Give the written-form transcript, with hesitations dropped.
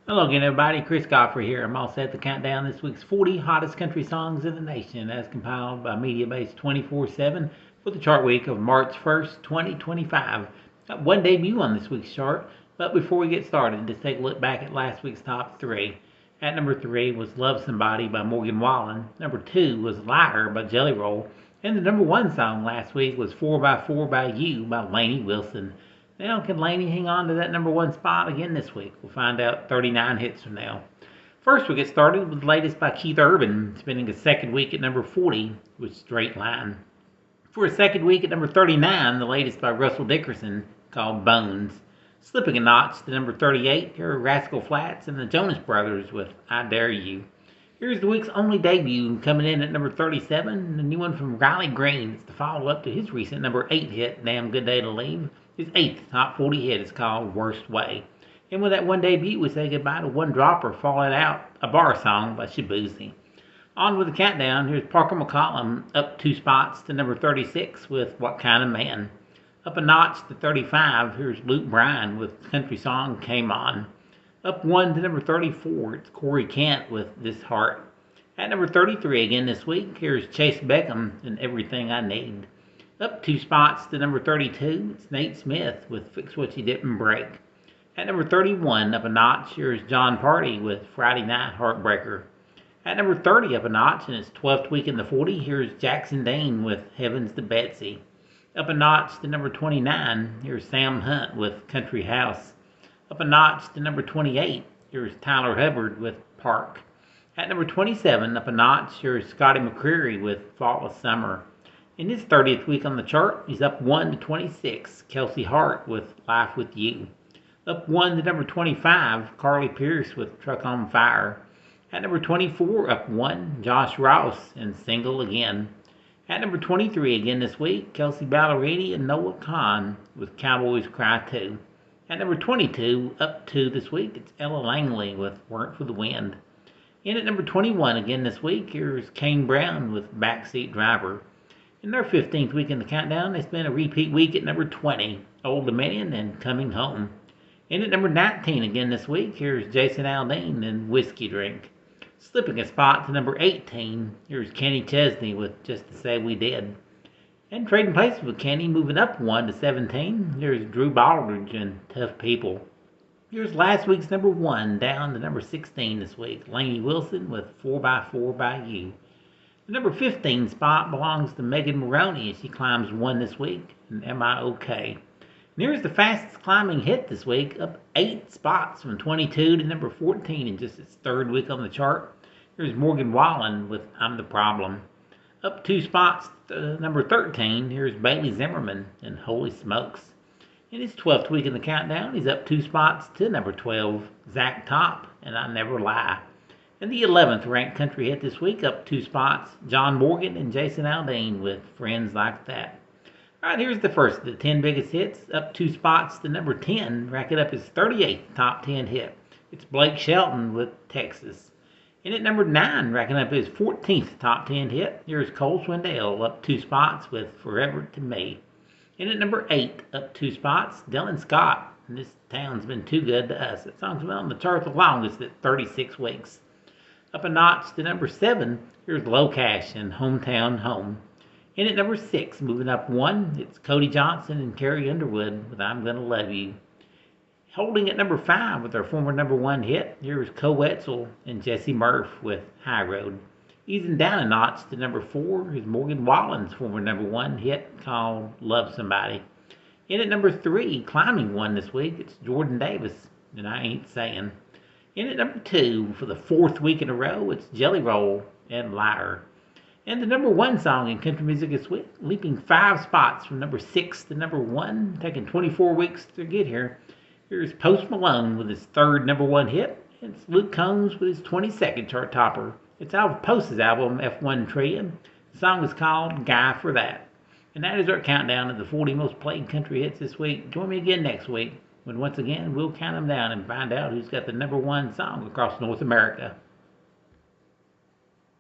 Hello again, everybody. Chris Godfrey here. I'm all set to count down this week's 40 hottest country songs in the nation as compiled by MediaBase 24/7 for the chart week of March 1st, 2025. Got one debut on this week's chart, but before we get started, let's take a look back at last week's top three. At number 3 was Love Somebody by Morgan Wallen. Number 2 was Liar by Jelly Roll. And the number 1 song last week was 4x4 by You by Lainey Wilson. Now, can Lainey hang on to that number 1 spot again this week? We'll find out 39 hits from now. First, we'll get started with the latest by Keith Urban, spending a second week at number 40 with Straight Line. For a second week at number 39, the latest by Russell Dickerson, called Bones. Slipping a notch to number 38, here are Rascal Flatts and the Jonas Brothers with I Dare You. Here's the week's only debut, coming in at number 37, the new one from Riley Green. It's the follow-up to his recent number 8 hit, Damn Good Day to Leave. His 8th top 40 hit is called Worst Way. And with that one debut, we say goodbye to One Dropper, Falling Out, a bar song by Shaboozey. On with the countdown, here's Parker McCollum, up 2 spots to number 36 with What Kind of Man. Up a notch to 35, here's Luke Bryan with country song Came On. Up 1 to number 34, it's Corey Kent with This Heart. At number 33 again this week, here's Chase Beckham and Everything I Need. Up 2 spots to number 32, it's Nate Smith with Fix What You Didn't Break. At number 31, up a notch, here's John Party with Friday Night Heartbreaker. At number 30, up a notch, in its 12th week in the 40, here's Jackson Dane with Heavens to Betsy. Up a notch to number 29, here's Sam Hunt with Country House. Up a notch to number 28, here's Tyler Hubbard with Park. At number 27, up a notch, here's Scotty McCreery with Faultless Summer. In his 30th week on the chart, he's up 1 to 26, Kelsey Hart with Life With You. Up 1 to number 25, Carly Pearce with Truck on Fire. At number 24, up 1, Josh Ross and Single Again. At number 23 again this week, Kelsey Ballerini and Noah Kahan with Cowboys Cry 2. At number 22, up 2 this week, it's Ella Langley with Work for the Wind. In at number 21 again this week, here's Kane Brown with Backseat Driver. In their 15th week in the countdown, they spent a repeat week at number 20, Old Dominion and Coming Home. In at number 19 again this week, here's Jason Aldean and Whiskey Drink. Slipping a spot to number 18, here's Kenny Chesney with Just to Say We Did. And trading places with Kenny, moving up 1 to 17, here's Drew Baldridge and Tough People. Here's last week's number 1, down to number 16 this week, Lainey Wilson with 4x4 by You. The number 15 spot belongs to Megan Moroney as she climbs 1 this week, and Am I OK? And here's the fastest climbing hit this week, up 8 spots from 22 to number 14 in just its 3rd week on the chart. Here's Morgan Wallen with I'm the Problem. Up 2 spots to number 13, here's Bailey Zimmerman and Holy Smokes. In his 12th week in the countdown, he's up 2 spots to number 12, Zach Top and I Never Lie. In the 11th ranked country hit this week, up 2 spots, John Morgan and Jason Aldean with Friends Like That. Alright, here's the first of the 10 biggest hits, up 2 spots to number 10, racking up his 38th top 10 hit. It's Blake Shelton with Texas. In at number 9, racking up his 14th top 10 hit, here's Cole Swindell, up 2 spots with Forever to Me. In at number 8, up 2 spots, Dylan Scott. And this town's been too good to us. That song's been on the chart the longest at 36 weeks. Up a notch to number 7, here's Low Cash and Hometown Home. In at number 6, moving up 1, it's Cody Johnson and Carrie Underwood with I'm Gonna Love You. Holding at number 5 with their former number 1 hit, here's Co Wetzel and Jesse Murph with High Road. Easing down a notch to number 4 is Morgan Wallen's former number 1 hit called Love Somebody. In at number 3, climbing 1 this week, it's Jordan Davis and I Ain't Saying. In at number 2, for the 4th week in a row, it's Jelly Roll and Liar. And the number 1 song in country music this week, leaping 5 spots from number 6 to number 1, taking 24 weeks to get here. Here's Post Malone with his 3rd number 1 hit. It's Luke Combs with his 22nd chart topper. It's Alva Post's album, F1 Trio. The song is called Guy for That. And that is our countdown of the 40 most played country hits this week. Join me again next week when once again we'll count them down and find out who's got the number 1 song across North America.